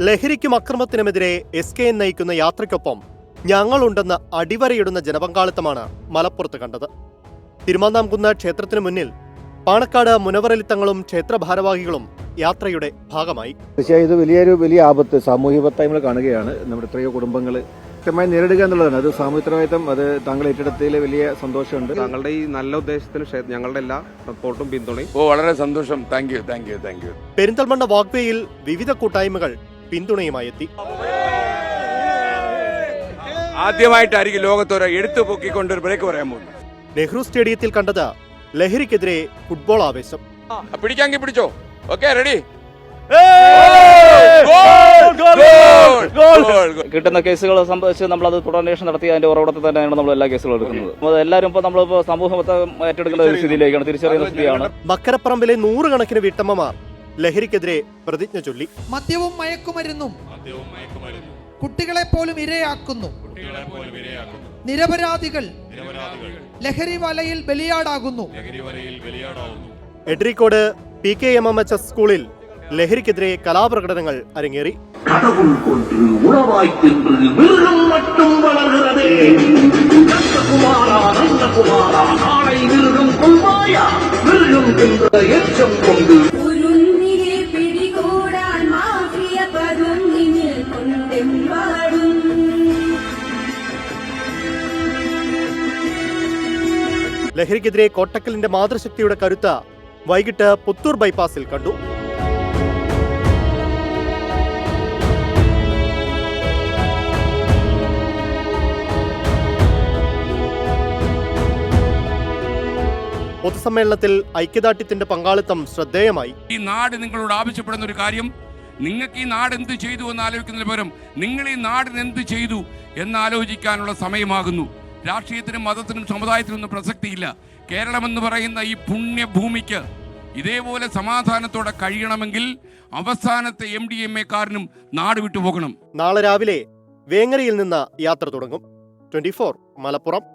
ലഹരിക്കും അക്രമത്തിനുമെതിരെ SKN നയിക്കുന്ന യാത്രയ്ക്കൊപ്പം ഞങ്ങളുണ്ടെന്ന് അടിവരയിടുന്ന ജനപങ്കാളിത്തമാണ് മലപ്പുറത്ത് കണ്ടത്. തിരുമാന്താംകുന്ന് ക്ഷേത്രത്തിനു മുന്നിൽ പാണക്കാട് മുനവറലിത്തങ്ങളും ക്ഷേത്ര ഭാരവാഹികളും യാത്രയുടെ ഭാഗമായി. തീർച്ചയായും ഇത് വലിയ ആപത്ത് സാമൂഹ്യ വിപത്തായി കാണുകയാണ്. നമ്മുടെ എത്രയോ കുടുംബങ്ങൾ കൃത്യമായി നേരിടുക എന്നുള്ളതാണ്. അത് സാമൂഹികമായിട്ടും അത് താങ്കൾ ഏറ്റെടുത്തതിൽ വലിയ സന്തോഷമുണ്ട്. താങ്കളുടെ ഈ നല്ല ഉദ്ദേശത്തിന് ഞങ്ങളുടെ എല്ലാ സപ്പോർട്ടും പിന്തുണയും. വളരെ സന്തോഷം. Thank you. പെരിന്തൽമണ്ണ വാക്വേയിൽ വിവിധ കൂട്ടായ്മകൾ പിന്തുണയുമായി എത്തി. ആദ്യമായിട്ടായിരിക്കും ലോകത്തോരെ എടുത്തു പൊക്കിക്കൊണ്ട് ഒരു ബ്രേക്ക് പറയാൻ പോകുന്നു. നെഹ്റു സ്റ്റേഡിയത്തിൽ കണ്ടത് ലഹരിക്കെതിരെ ഫുട്ബോൾ ആവേശം. പിടിക്കാമെങ്കിൽ പിടിച്ചോ. Okay, ready. കിട്ടുന്ന കേസുകളെ സംബന്ധിച്ച് നമ്മളത് തുടരന്വേഷണം നടത്തി അതിന്റെ ഉറവിടത്തിൽ തന്നെയാണ് നമ്മൾ എല്ലാ കേസുകളും എടുക്കുന്നത്. എല്ലാവരും ഇപ്പോൾ നമ്മളിപ്പോൾ സമൂഹത്തെ ഏറ്റെടുക്കുന്ന ഒരു സ്ഥിതിയിലേക്കാണ്, തിരിച്ചറിയുന്ന സ്ഥിതിയാണ്. മക്കരപ്പറമ്പിലെ 100 കണക്കിന് വീട്ടമ്മമാർ ലഹരിക്കെതിരെ പ്രതിജ്ഞ ചൊല്ലി. മദ്യവും മയക്കുമരുന്നും കുട്ടികളെ പോലും ഇരയാക്കുന്നു. നിരപരാധികൾ ലഹരി വലയിൽ ബലിയാടാകുന്നു. എഡ്രിക്കോട് PKMMHS സ്കൂളിൽ ലഹരിക്കെതിരെ കലാപ്രകടനങ്ങൾ അരങ്ങേറി. ലഹരിക്കെതിരെ കോട്ടക്കലിന്റെ മാതൃശക്തിയുടെ കരുത്ത് വൈകിട്ട് പുത്തൂർ ബൈപ്പാസിൽ കണ്ടു. പൊതുസമ്മേളനത്തിൽ ഐക്യദാർഢ്യത്തിന്റെ പങ്കാളിത്തം ശ്രദ്ധേയമായി. ഈ നാട് നിങ്ങളോട് ആവശ്യപ്പെടുന്ന ഒരു കാര്യം, നിങ്ങൾക്ക് ഈ നാട് എന്ത് ചെയ്തു എന്ന് ആലോചിക്കുന്നതിന് പകരം നിങ്ങൾ ഈ നാടിന് എന്ത് ചെയ്തു എന്നാലോചിക്കാനുള്ള സമയമാകുന്നു. രാഷ്ട്രീയത്തിനും മതത്തിനും സമുദായത്തിനൊന്നും പ്രസക്തിയില്ല. കേരളമെന്ന് പറയുന്ന ഈ പുണ്യഭൂമിക്ക് ഇതേപോലെ സമാധാനത്തോടെ കഴിയണമെങ്കിൽ അവസാനത്തെ MDMA-കാരനും നാട് വിട്ടുപോകണം. നാളെ രാവിലെ വേങ്ങരയിൽ നിന്ന് യാത്ര തുടങ്ങും. 24 മലപ്പുറം.